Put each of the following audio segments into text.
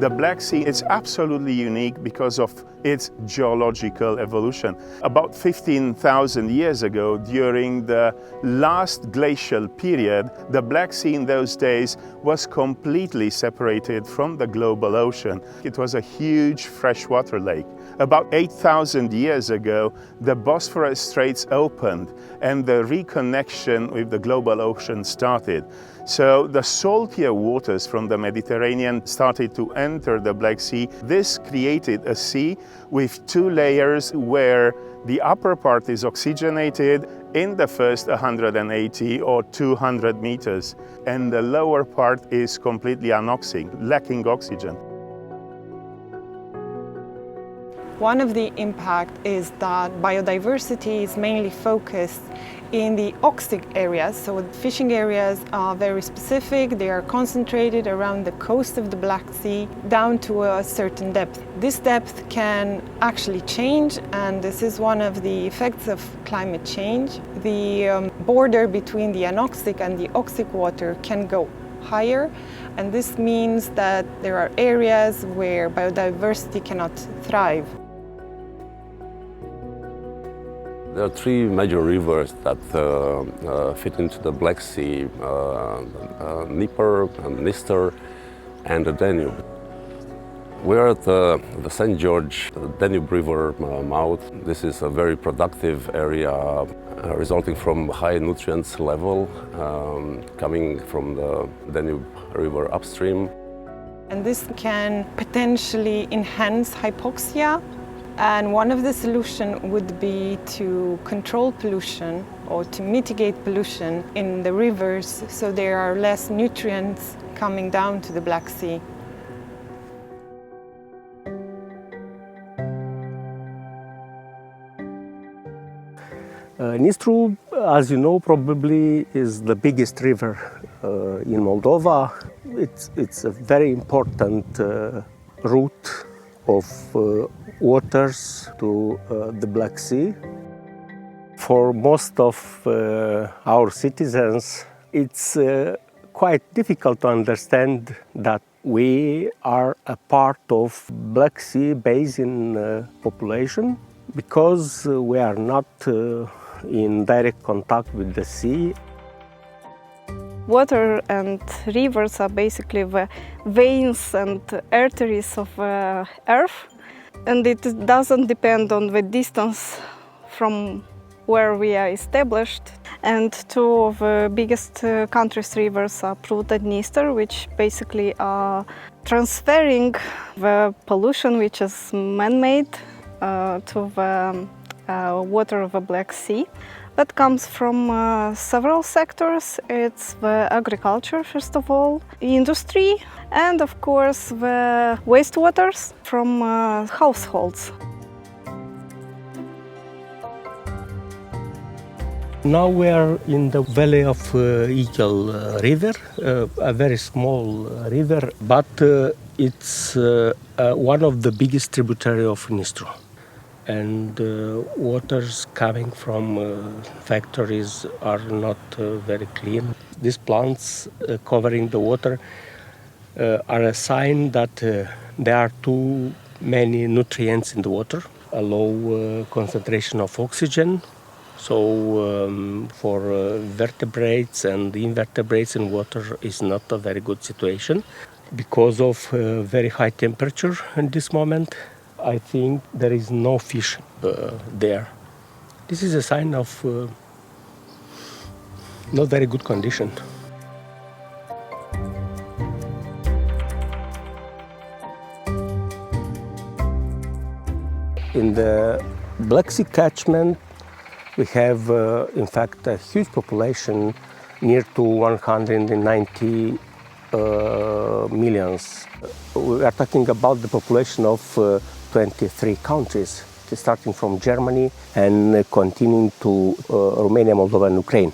The Black Sea is absolutely unique because of its geological evolution. About 15,000 years ago, during the last glacial period, the Black Sea in those days was completely separated from the global ocean. It was a huge freshwater lake. About 8,000 years ago, the Bosphorus Straits opened and the reconnection with the global ocean started. So the saltier waters from the Mediterranean started to enter the Black Sea. This created a sea with two layers where the upper part is oxygenated in the first 180 or 200 meters, and the lower part is completely anoxic, lacking oxygen. One of the impacts is that biodiversity is mainly focused in the oxic areas. So fishing areas are very specific. They are concentrated around the coast of the Black Sea down to a certain depth. This depth can actually change, and this is one of the effects of climate change. The border between the anoxic and the oxic water can go higher, and this means that there are areas where biodiversity cannot thrive. There are three major rivers that fit into the Black Sea, Dnieper, Dniester, and the Danube. We are at the St. George, the Danube River mouth. This is a very productive area resulting from high nutrients level coming from the Danube River upstream. And this can potentially enhance hypoxia. And one of the solutions would be to control pollution or to mitigate pollution in the rivers so there are less nutrients coming down to the Black Sea. Dniester, as you know, probably is the biggest river in Moldova. It's a very important route of waters to the Black Sea. For most of our citizens, it's quite difficult to understand that we are a part of Black Sea basin population because we are not in direct contact with the sea. Water and rivers are basically the veins and arteries of Earth, and it doesn't depend on the distance from where we are established. And two of the biggest country's rivers are Prut and Dniester, which basically are transferring the pollution, which is man-made, to the water of the Black Sea. That comes from several sectors. It's the agriculture, first of all, industry, and of course the wastewaters from households. Now we are in the valley of Eagle River, a very small river, but it's one of the biggest tributary of Dniester. And waters coming from factories are not very clean. These plants covering the water are a sign that there are too many nutrients in the water, a low concentration of oxygen. So for vertebrates and invertebrates in water is not a very good situation. Because of very high temperature at this moment, I think there is no fish there. This is a sign of not very good condition. In the Black Sea catchment, we have, in fact, a huge population, near to 190 millions. We are talking about the population of 23 countries, starting from Germany and continuing to Romania, Moldova and Ukraine.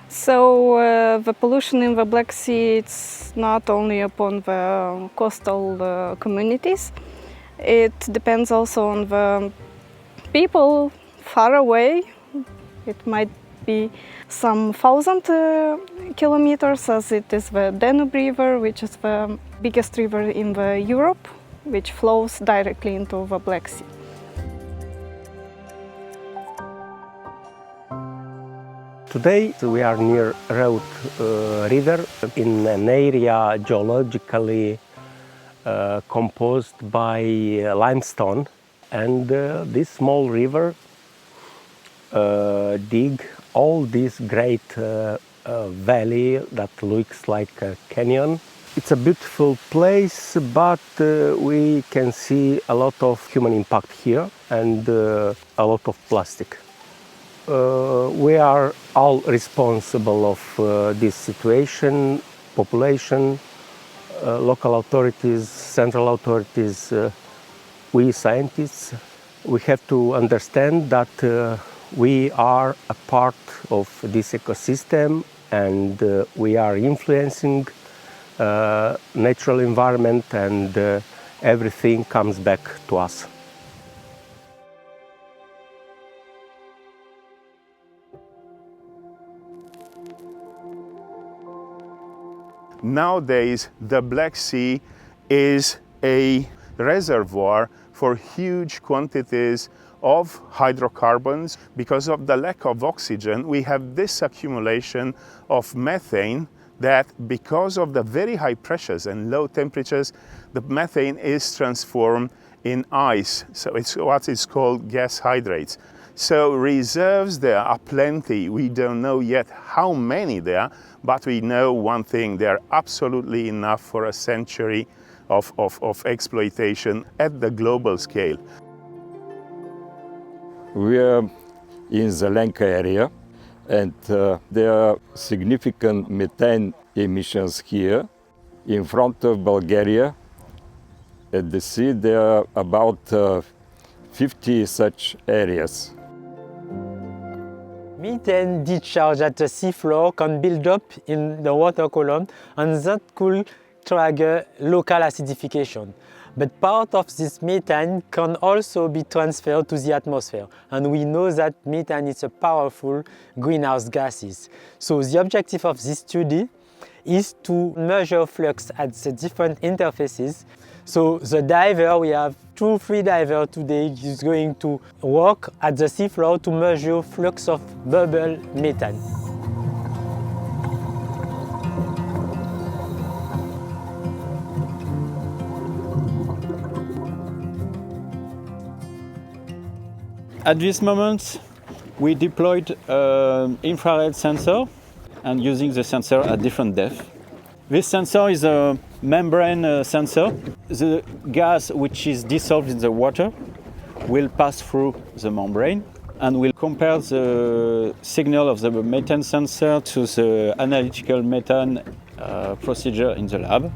So the pollution in the Black Sea, it's not only upon the coastal communities. It depends also on the people far away. It might be some 1,000 kilometers, as it is the Danube River, which is the biggest river in Europe, which flows directly into the Black Sea. Today we are near Road River in an area geologically composed by limestone, and this small river dig all this great valley that looks like a canyon. It's a beautiful place, but we can see a lot of human impact here and a lot of plastic. We are all responsible of this situation: population, local authorities, central authorities, we scientists. We have to understand that we are a part of this ecosystem, and we are influencing natural environment, and everything comes back to us. Nowadays, the Black Sea is a reservoir for huge quantities of hydrocarbons. Because of the lack of oxygen, we have this accumulation of methane that, because of the very high pressures and low temperatures, the methane is transformed in ice. So it's what is called gas hydrates. So reserves there are plenty. We don't know yet how many there are, but we know one thing: they're absolutely enough for a century of exploitation at the global scale. We are in the Lenka area, and there are significant methane emissions here. In front of Bulgaria, at the sea, there are about 50 such areas. Methane discharge at the seafloor can build up in the water column, and that could trigger local acidification. But part of this methane can also be transferred to the atmosphere, and we know that methane is a powerful greenhouse gas. So the objective of this study is to measure flux at the different interfaces. So the diver, we have 2-3 divers today, is going to work at the seafloor to measure flux of bubble methane. At this moment, we deployed an infrared sensor and using the sensor at different depths. This sensor is a membrane sensor. The gas which is dissolved in the water will pass through the membrane, and will compare the signal of the methane sensor to the analytical methane procedure in the lab.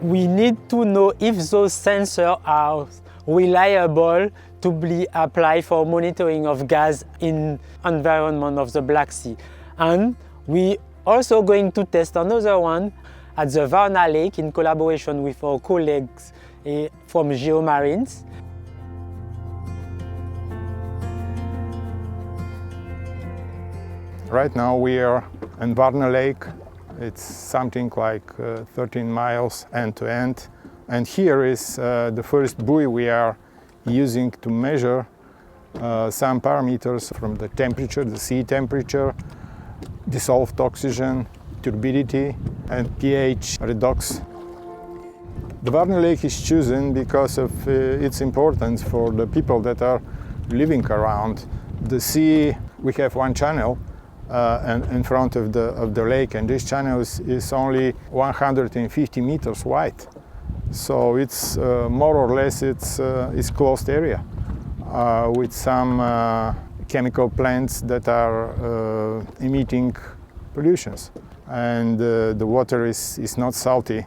We need to know if those sensors are reliable to be applied for monitoring of gas in environment of the Black Sea. And we also going to test another one at the Varna Lake in collaboration with our colleagues from Geomarines. Right now we are in Varna Lake. It's something like 13 miles end to end. And here is the first buoy we are using to measure some parameters from the temperature, the sea temperature, dissolved oxygen, turbidity, and pH redox. The Varna Lake is chosen because of its importance for the people that are living around the sea. We have one channel in front of the lake, and this channel is only 150 meters wide. So it's more or less it's closed area with some chemical plants that are emitting pollutions, and the water is not salty,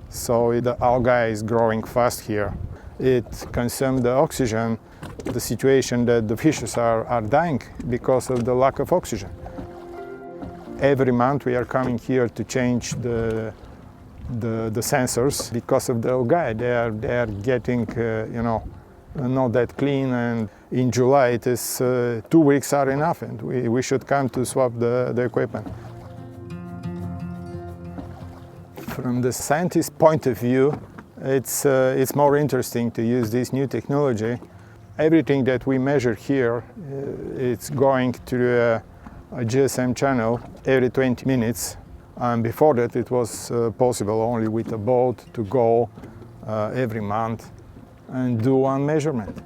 so the algae is growing fast here. It consumes the oxygen, the situation that the fishes are dying because of the lack of oxygen. Every month we are coming here to change the sensors because of the algae. They are getting not that clean, and in July it is 2 weeks are enough, and we should come to swap the equipment. From the scientist's point of view, it's more interesting to use this new technology. Everything that we measure here, it's going through a GSM channel every 20 minutes. And before that, it was possible only with a boat to go every month and do one measurement.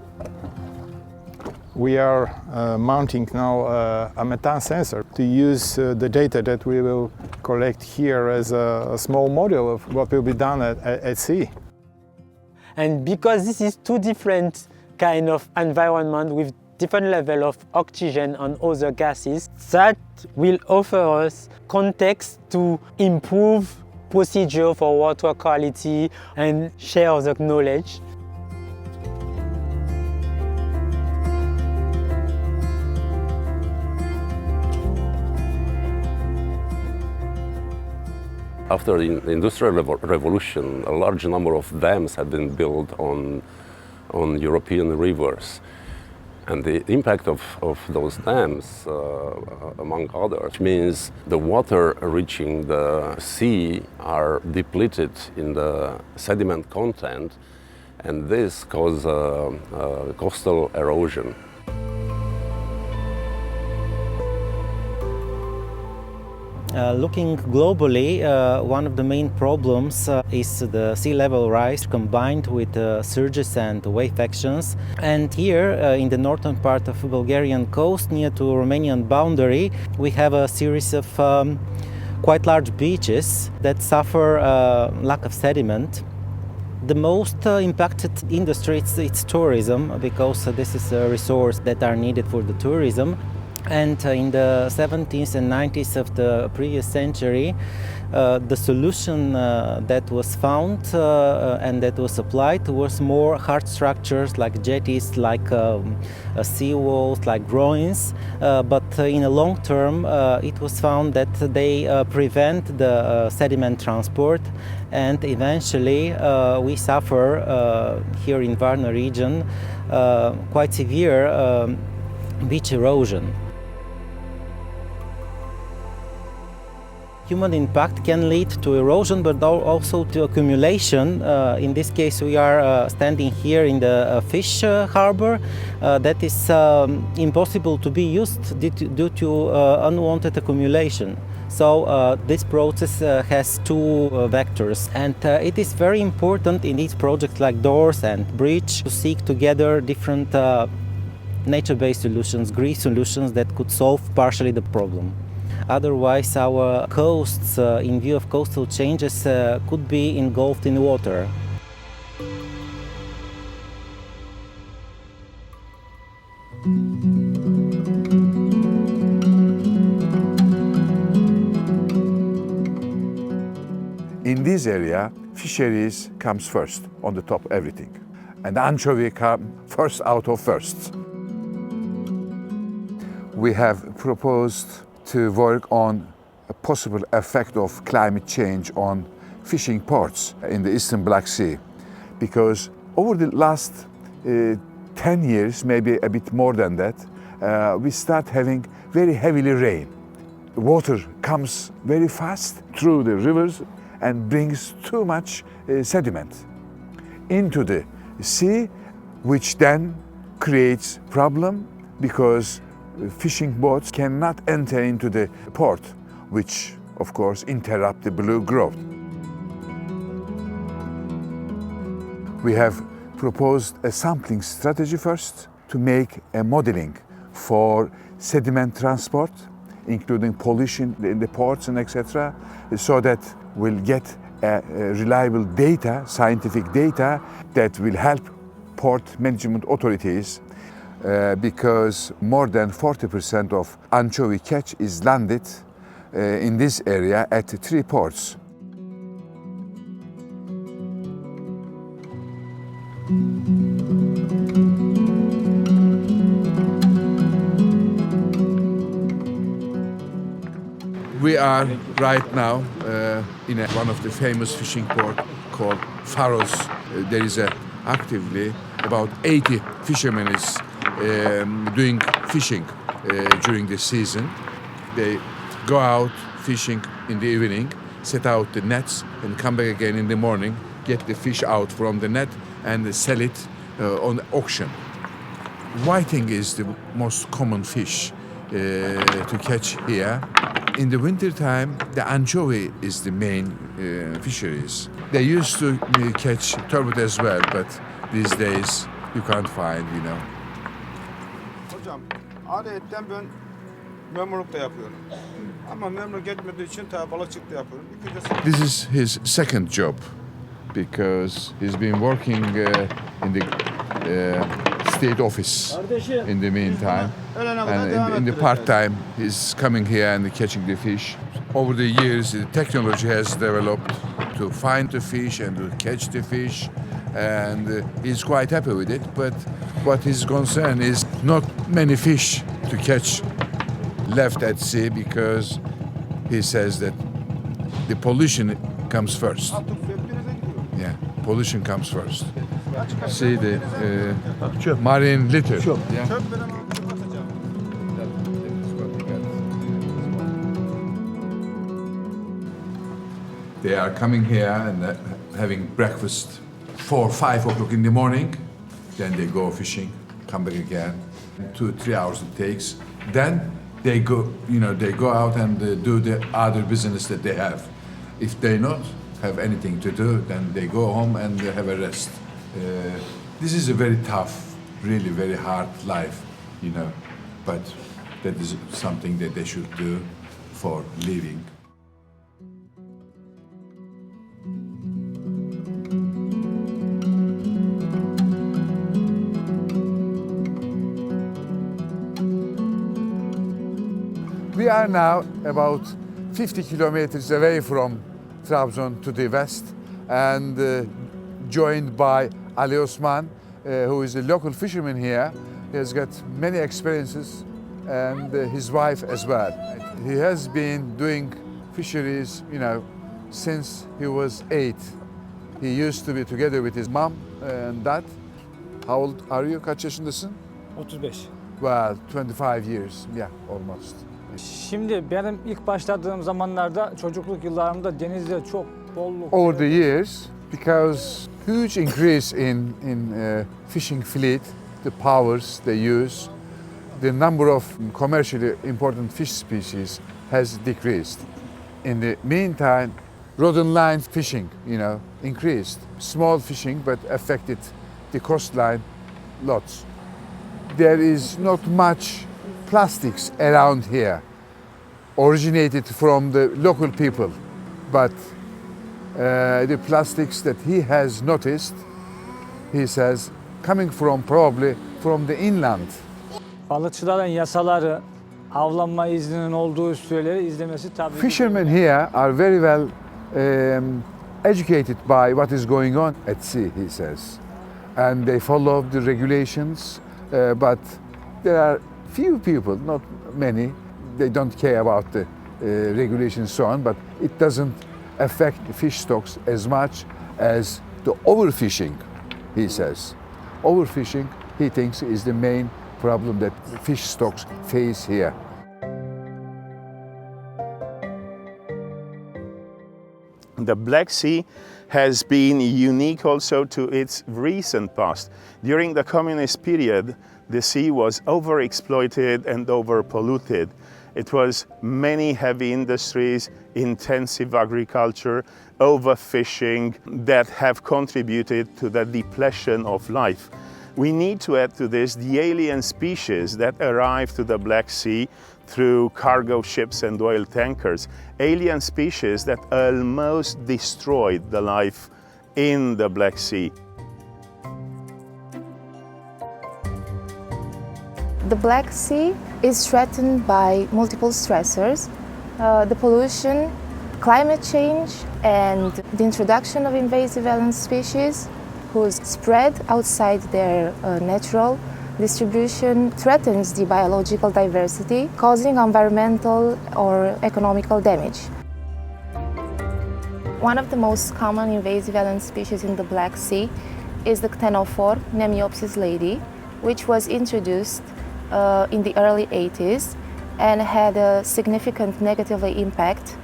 We are mounting now a methane sensor to use the data that we will collect here as a small model of what will be done at sea. And because this is two different kind of environment with different level of oxygen and other gases, that will offer us context to improve procedure for water quality and share the knowledge. After the Industrial Revolution, a large number of dams had been built on European rivers. And the impact of those dams, among others, means the water reaching the sea are depleted in the sediment content, and this causes coastal erosion. Looking globally, one of the main problems is the sea level rise combined with surges and wave actions. And here in the northern part of the Bulgarian coast, near to Romanian boundary, we have a series of quite large beaches that suffer lack of sediment. The most impacted industry is tourism, because this is a resource that are needed for the tourism. And in the 70s and 90s of the previous century, the solution that was found and that was applied was more hard structures like jetties, like seawalls, like groins. But in the long term, it was found that they prevent the sediment transport, and eventually we suffer here in Varna region quite severe beach erosion. Human impact can lead to erosion, but also to accumulation. In this case, we are standing here in the fish harbor that is impossible to be used due to unwanted accumulation. So this process has two vectors, and it is very important in these projects like doors and bridge to seek together different nature-based solutions, green solutions that could solve partially the problem. Otherwise, our coasts, in view of coastal changes, could be engulfed in water. In this area, fisheries comes first, on the top everything. And anchovy come first out of first. We have proposed to work on a possible effect of climate change on fishing ports in the Eastern Black Sea, because over the last 10 years, maybe a bit more than that, we start having very heavily rain. Water comes very fast through the rivers and brings too much sediment into the sea, which then creates problem because fishing boats cannot enter into the port, which of course interrupt the blue growth. We have proposed a sampling strategy first to make a modeling for sediment transport, including pollution in the ports and etc., so that we'll get reliable data, scientific data that will help port management authorities because more than 40% of anchovy catch is landed in this area at 3 ports. We are right now in one of the famous fishing ports called Faros. There is actively about 80 fishermen is doing fishing during the season. They go out fishing in the evening set out the nets and come back again in the morning, get the fish out from the net and sell it on auction. Whiting is the most common fish to catch here. In the winter time, the anchovy is the main fisheries. They used to catch turbot as well, but these days you can't find, you know. Hocam, adetten ben memurluk da yapıyorum. Ama memur geçmediği için tabii balıkçılık da yapıyorum. This is his second job because he's been working in the state office in the meantime, and in the part-time he's coming here and catching the fish. Over the years, the technology has developed to find the fish and to catch the fish, and he's quite happy with it. But what his concern is not many fish to catch left at sea, because he says that the pollution comes first. Yeah, pollution comes first. See the marine litter. Yeah. They are coming here and having breakfast 4 or 5 o'clock in the morning. Then they go fishing, come back again. 2-3 hours it takes. Then they go, they go out and do the other business that they have. If they not have anything to do, then they go home and have a rest. This is a very tough, really very hard life, but that is something that they should do for living. We are now about 50 kilometers away from Trabzon to the west, and joined by Ali Osman, who is a local fisherman here. He has got many experiences, and his wife as well. He has been doing fisheries, since he was 8. He used to be together with his mom and dad. How old are you? Kaç yaşındasın? 35. Well, 25 years, yeah, almost. Şimdi benim ilk başladığım zamanlarda çocukluk yıllarımda denizde çok bolluk. Over the years, because huge increase in fishing fleet, the powers they use, the number of commercially important fish species has decreased. In the meantime, rod and line fishing, increased. Small fishing, but affected the coastline lots. There is not much plastics around here, originated from the local people, but the plastics that he has noticed, he says, coming probably from the inland. Balıkçıların yasaları, avlanma izninin olduğu süreleri izlemesi tabii. Fishermen here are very well educated by what is going on at sea, he says, and they follow the regulations, but there are few people, not many, they don't care about the regulations and so on, but it doesn't affect the fish stocks as much as the overfishing, he says. Overfishing, he thinks, is the main problem that fish stocks face here. The Black Sea has been unique also to its recent past. During the communist period, the sea was overexploited and overpolluted. It was many heavy industries, intensive agriculture, overfishing that have contributed to the depletion of life. We need to add to this the alien species that arrived to the Black Sea through cargo ships and oil tankers. Alien species that almost destroyed the life in the Black Sea. The Black Sea is threatened by multiple stressors, the pollution, climate change, and the introduction of invasive alien species whose spread outside their natural distribution threatens the biological diversity, causing environmental or economical damage. One of the most common invasive alien species in the Black Sea is the ctenophore Nemiopsis lady, which was introduced in the early 80s and had a significant negative impact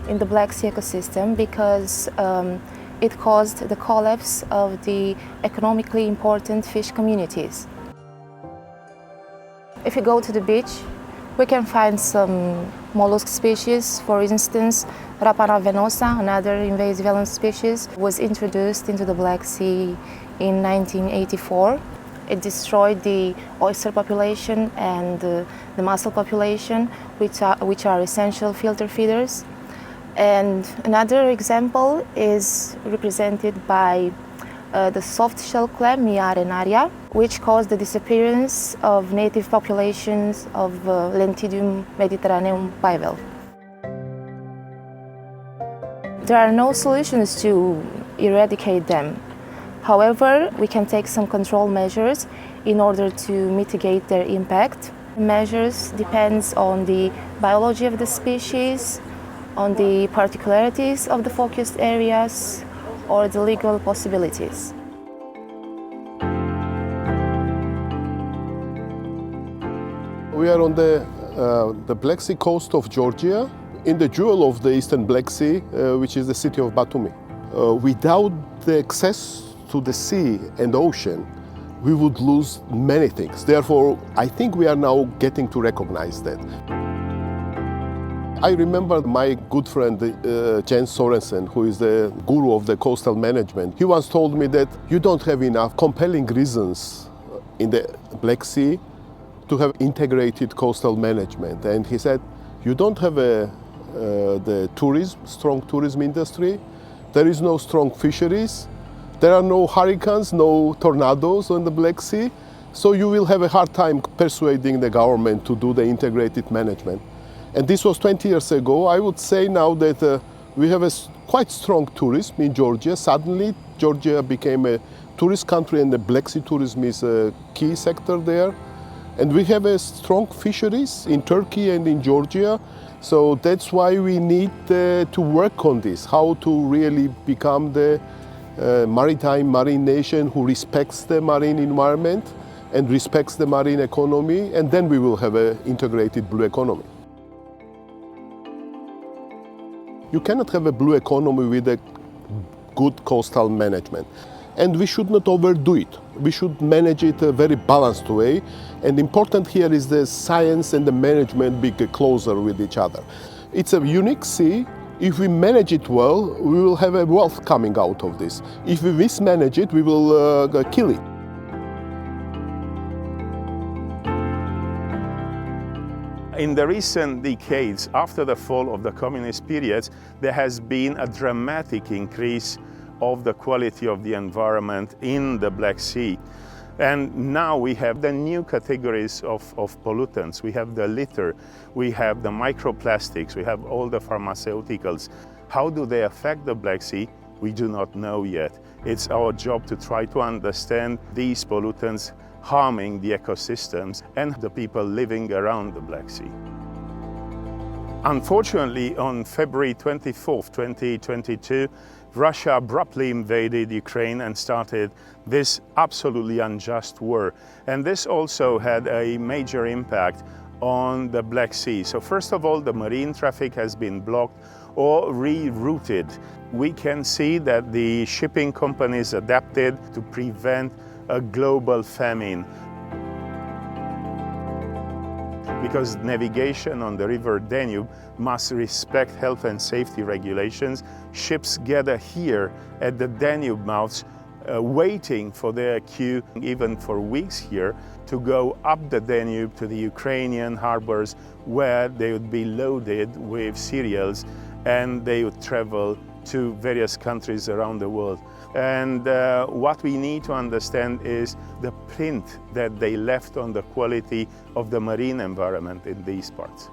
in the Black Sea ecosystem because it caused the collapse of the economically important fish communities. If you go to the beach, we can find some mollusk species. For instance, Rapana venosa, another invasive alien species, was introduced into the Black Sea in 1984. It destroyed the oyster population and the mussel population, which are essential filter feeders. And another example is represented by the soft-shell clam Mia arenaria, which caused the disappearance of native populations of Lentidium mediterraneum bivalve. There are no solutions to eradicate them. However, we can take some control measures in order to mitigate their impact. Measures depend on the biology of the species, on the particularities of the focused areas, or the legal possibilities. We are on the Black Sea coast of Georgia, in the jewel of the Eastern Black Sea, which is the city of Batumi. Without the access to the sea and ocean, we would lose many things. Therefore, I think we are now getting to recognize that. I remember my good friend Jens Sorensen, who is the guru of the coastal management. He once told me that you don't have enough compelling reasons in the Black Sea to have integrated coastal management. And he said, you don't have the strong tourism industry, there is no strong fisheries, there are no hurricanes, no tornadoes on the Black Sea, so you will have a hard time persuading the government to do the integrated management. And this was 20 years ago. I would say now that we have a quite strong tourism in Georgia. Suddenly, Georgia became a tourist country and the Black Sea tourism is a key sector there. And we have a strong fisheries in Turkey and in Georgia. So that's why we need to work on this, how to really become the marine nation who respects the marine environment and respects the marine economy, and then we will have an integrated blue economy. You cannot have a blue economy with a good coastal management. And we should not overdo it. We should manage it a very balanced way. And important here is the science and the management be closer with each other. It's a unique sea. If we manage it well, we will have a wealth coming out of this. If we mismanage it, we will kill it. In the recent decades, after the fall of the communist periods, there has been a dramatic increase of the quality of the environment in the Black Sea. And now we have the new categories of pollutants. We have the litter, we have the microplastics, we have all the pharmaceuticals. How do they affect the Black Sea? We do not know yet. It's our job to try to understand these pollutants harming the ecosystems and the people living around the Black Sea. Unfortunately, on February 24th, 2022, Russia abruptly invaded Ukraine and started this absolutely unjust war. And this also had a major impact on the Black Sea. So first of all, the marine traffic has been blocked or rerouted. We can see that the shipping companies adapted to prevent a global famine. Because navigation on the river Danube must respect health and safety regulations, ships gather here at the Danube mouths waiting for their queue, even for weeks here, to go up the Danube to the Ukrainian harbors where they would be loaded with cereals and they would travel to various countries around the world. And what we need to understand is the print that they left on the quality of the marine environment in these parts.